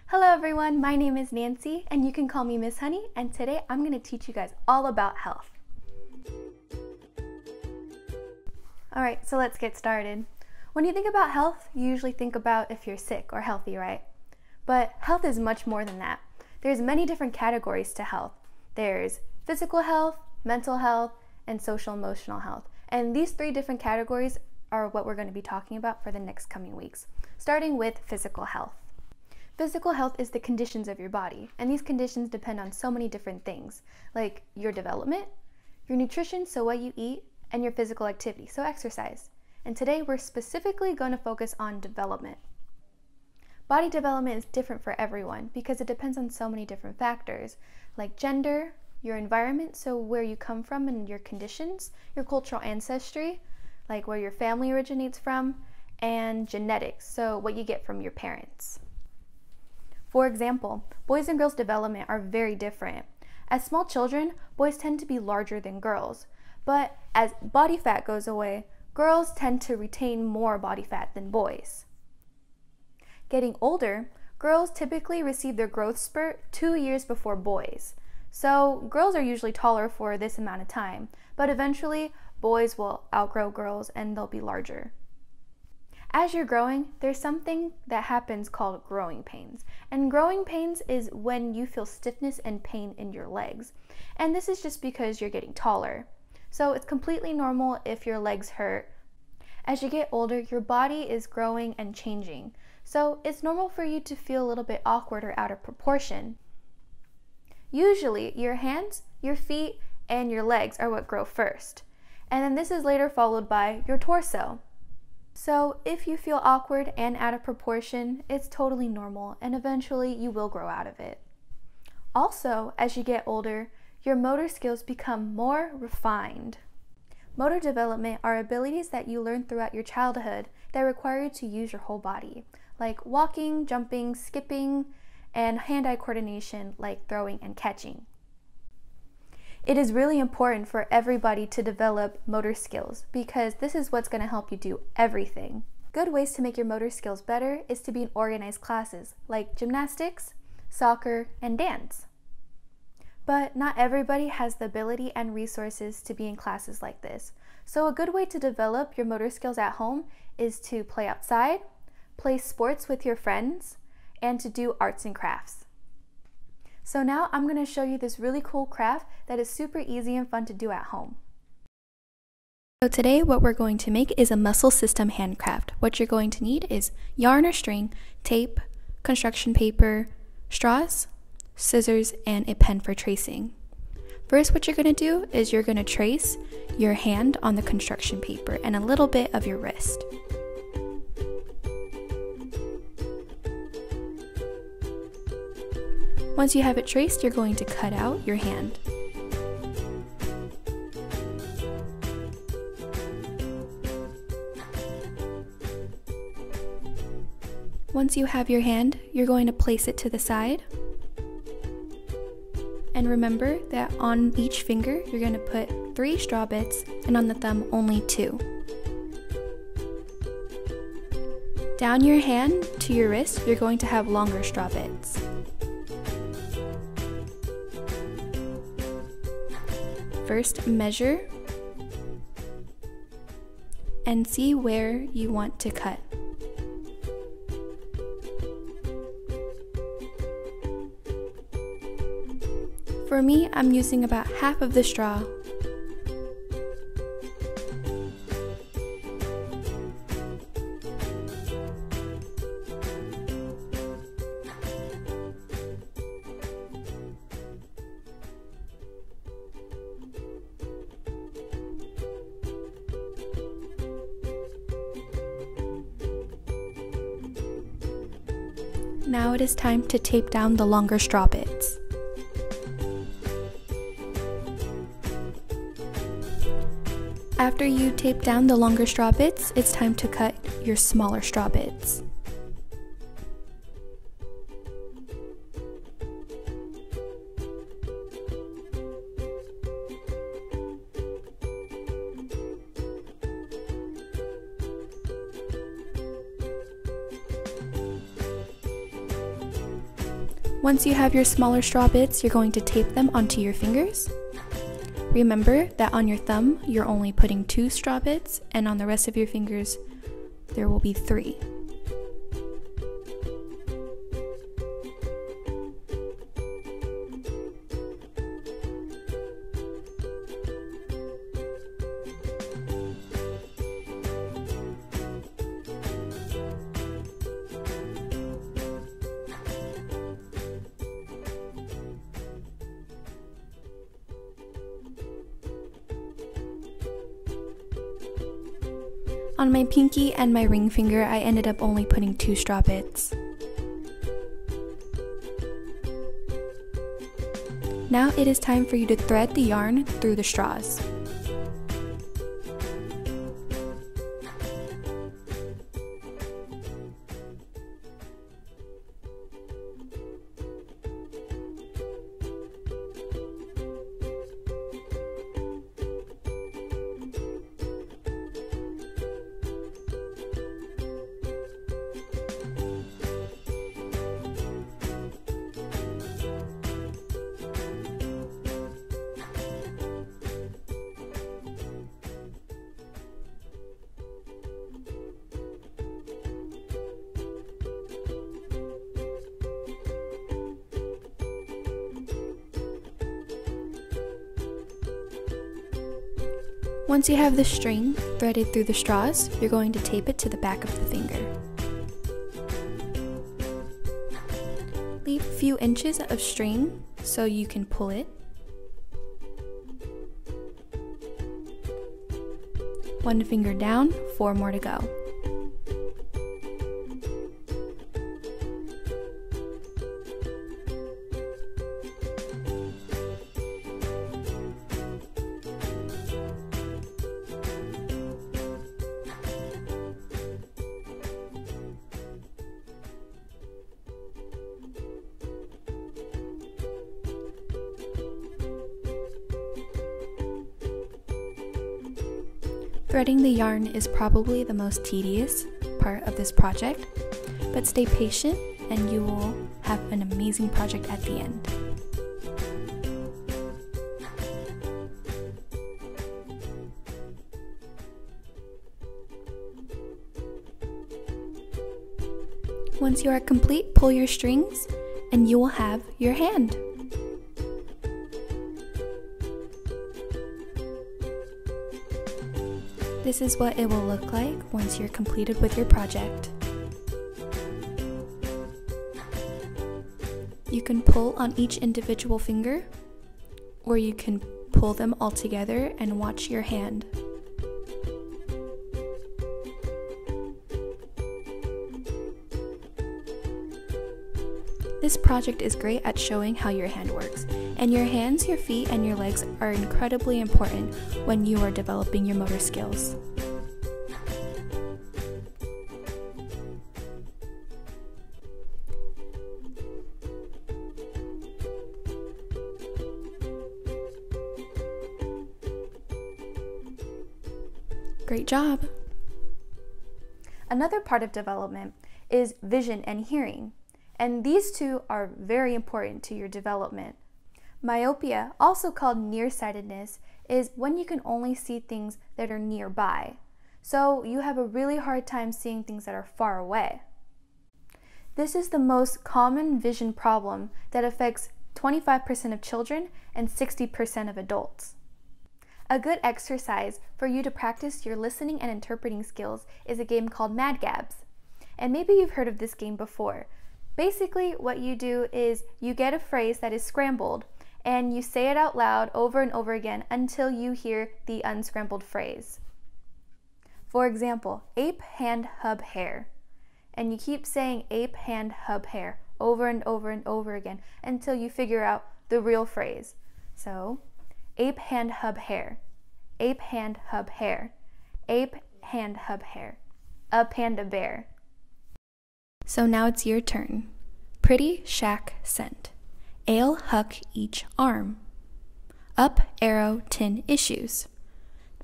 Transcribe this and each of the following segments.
Hello everyone, my name is Nancy and you can call me Miss Honey, and today I'm going to teach you guys all about health. Alright, so let's get started. When you think about health, you usually think about if you're sick or healthy, right? But health is much more than that. There's many different categories to health. There's physical health, mental health, and social emotional health. And these three different categories are what we're going to be talking about for the next coming weeks, starting with physical health. Physical health is the conditions of your body, and these conditions depend on so many different things, like your development, your nutrition, so what you eat, and your physical activity, so exercise. And today we're specifically going to focus on development. Body development is different for everyone because it depends on so many different factors, like gender, your environment, so where you come from and your conditions, your cultural ancestry, like where your family originates from, and genetics, so what you get from your parents. For example, boys and girls' development are very different. As small children, boys tend to be larger than girls, but as body fat goes away, girls tend to retain more body fat than boys. Getting older, girls typically receive their growth spurt 2 years before boys. So girls are usually taller for this amount of time, but eventually boys will outgrow girls and they'll be larger. As you're growing, there's something that happens called growing pains. And growing pains is when you feel stiffness and pain in your legs. And this is just because you're getting taller. So it's completely normal if your legs hurt. As you get older, your body is growing and changing. So it's normal for you to feel a little bit awkward or out of proportion. Usually, your hands, your feet, and your legs are what grow first. And then this is later followed by your torso. So if you feel awkward and out of proportion, it's totally normal, and eventually you will grow out of it. Also, as you get older, your motor skills become more refined. Motor development are abilities that you learn throughout your childhood that require you to use your whole body, like walking, jumping, skipping, and hand-eye coordination like throwing and catching. It is really important for everybody to develop motor skills because this is what's going to help you do everything. Good ways to make your motor skills better is to be in organized classes like gymnastics, soccer, and dance. But not everybody has the ability and resources to be in classes like this. So a good way to develop your motor skills at home is to play outside, play sports with your friends, and to do arts and crafts. So now I'm going to show you this really cool craft that is super easy and fun to do at home. So today what we're going to make is a muscle system handcraft. What you're going to need is yarn or string, tape, construction paper, straws, scissors, and a pen for tracing. First, what you're going to do is you're going to trace your hand on the construction paper and a little bit of your wrist. Once you have it traced, you're going to cut out your hand. Once you have your hand, you're going to place it to the side. And remember that on each finger, you're going to put 3 straw bits, and on the thumb, only 2. Down your hand to your wrist, you're going to have longer straw bits. First, measure and see where you want to cut. For me, I'm using about half of the straw. Now it is time to tape down the longer straw bits. After you tape down the longer straw bits, it's time to cut your smaller straw bits. Once you have your smaller straw bits, you're going to tape them onto your fingers. Remember that on your thumb, you're only putting 2 straw bits, and on the rest of your fingers, there will be 3. On my pinky and my ring finger, I ended up only putting 2 straw bits. Now it is time for you to thread the yarn through the straws. Once you have the string threaded through the straws, you're going to tape it to the back of the finger. Leave a few inches of string so you can pull it. One finger down, 4 more to go. Threading the yarn is probably the most tedious part of this project, but stay patient and you will have an amazing project at the end. Once you are complete, pull your strings and you will have your hand. This is what it will look like once you're completed with your project. You can pull on each individual finger, or you can pull them all together and watch your hand. This project is great at showing how your hand works, and your hands, your feet, and your legs are incredibly important when you are developing your motor skills. Great job! Another part of development is vision and hearing. And these two are very important to your development. Myopia, also called nearsightedness, is when you can only see things that are nearby. So you have a really hard time seeing things that are far away. This is the most common vision problem that affects 25% of children and 60% of adults. A good exercise for you to practice your listening and interpreting skills is a game called Mad Gabs. And maybe you've heard of this game before. Basically, what you do is you get a phrase that is scrambled and you say it out loud over and over again until you hear the unscrambled phrase. For example, ape, hand, hub, hair. And you keep saying ape, hand, hub, hair over and over and over again until you figure out the real phrase. So, ape, hand, hub, hair. Ape, hand, hub, hair. Ape, hand, hub, hair. A panda bear. So now it's your turn. Pretty shack scent. Ale huck each arm. Up arrow 10 issues.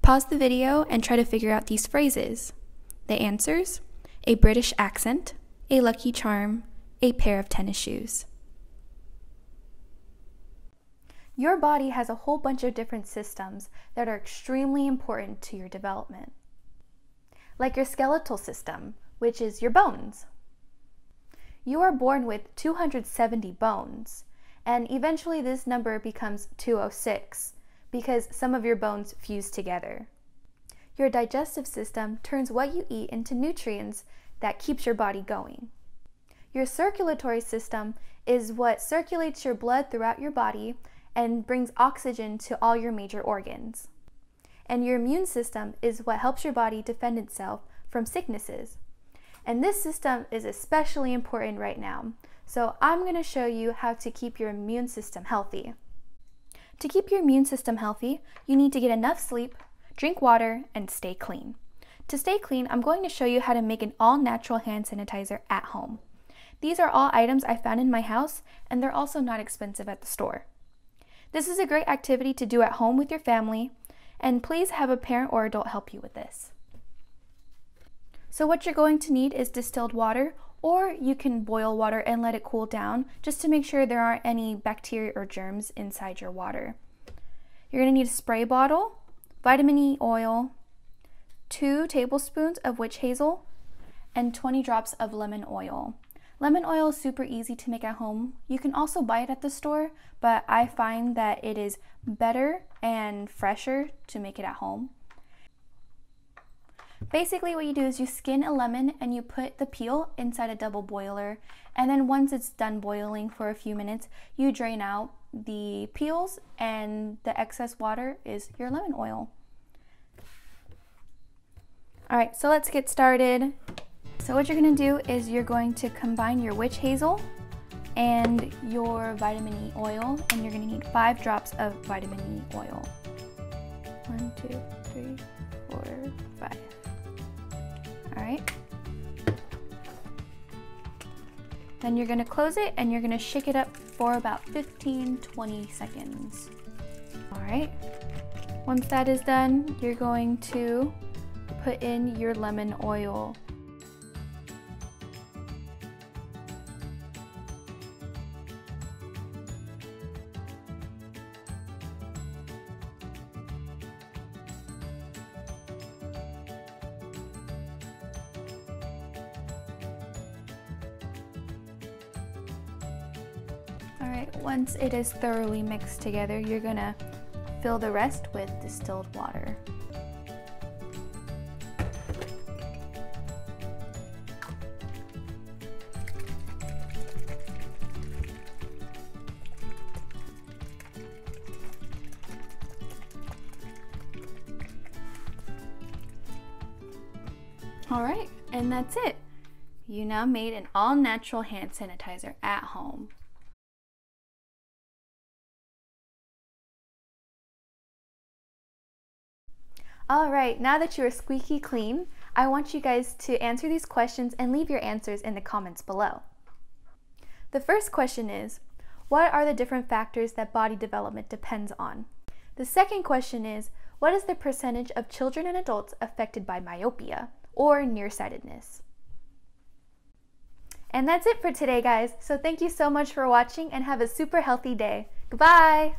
Pause the video and try to figure out these phrases. The answers: a British accent, a lucky charm, a pair of tennis shoes. Your body has a whole bunch of different systems that are extremely important to your development. Like your skeletal system, which is your bones. You are born with 270 bones, and eventually this number becomes 206 because some of your bones fuse together. Your digestive system turns what you eat into nutrients that keeps your body going. Your circulatory system is what circulates your blood throughout your body and brings oxygen to all your major organs. And your immune system is what helps your body defend itself from sicknesses. And this system is especially important right now. So I'm going to show you how to keep your immune system healthy. To keep your immune system healthy, you need to get enough sleep, drink water, and stay clean. To stay clean, I'm going to show you how to make an all-natural hand sanitizer at home. These are all items I found in my house, and they're also not expensive at the store. This is a great activity to do at home with your family, and please have a parent or adult help you with this. So what you're going to need is distilled water, or you can boil water and let it cool down just to make sure there aren't any bacteria or germs inside your water. You're going to need a spray bottle, vitamin E oil, 2 tablespoons of witch hazel, and 20 drops of lemon oil. Lemon oil is super easy to make at home. You can also buy it at the store, but I find that it is better and fresher to make it at home. Basically what you do is you skin a lemon and you put the peel inside a double boiler, and then once it's done boiling for a few minutes, you drain out the peels and the excess water is your lemon oil. Alright, so let's get started. So what you're going to do is you're going to combine your witch hazel and your vitamin E oil, and you're going to need 5 drops of vitamin E oil. 1, 2, 3, 4, 5. Alright. Then you're going to close it and you're going to shake it up for about 15-20 seconds. Alright. Once that is done, you're going to put in your lemon oil. Alright, once it is thoroughly mixed together, you're gonna fill the rest with distilled water. Alright, and that's it. You now made an all-natural hand sanitizer at home. Alright, now that you are squeaky clean, I want you guys to answer these questions and leave your answers in the comments below. The first question is, what are the different factors that body development depends on? The second question is, what is the percentage of children and adults affected by myopia or nearsightedness? And that's it for today, guys. So thank you so much for watching and have a super healthy day. Goodbye!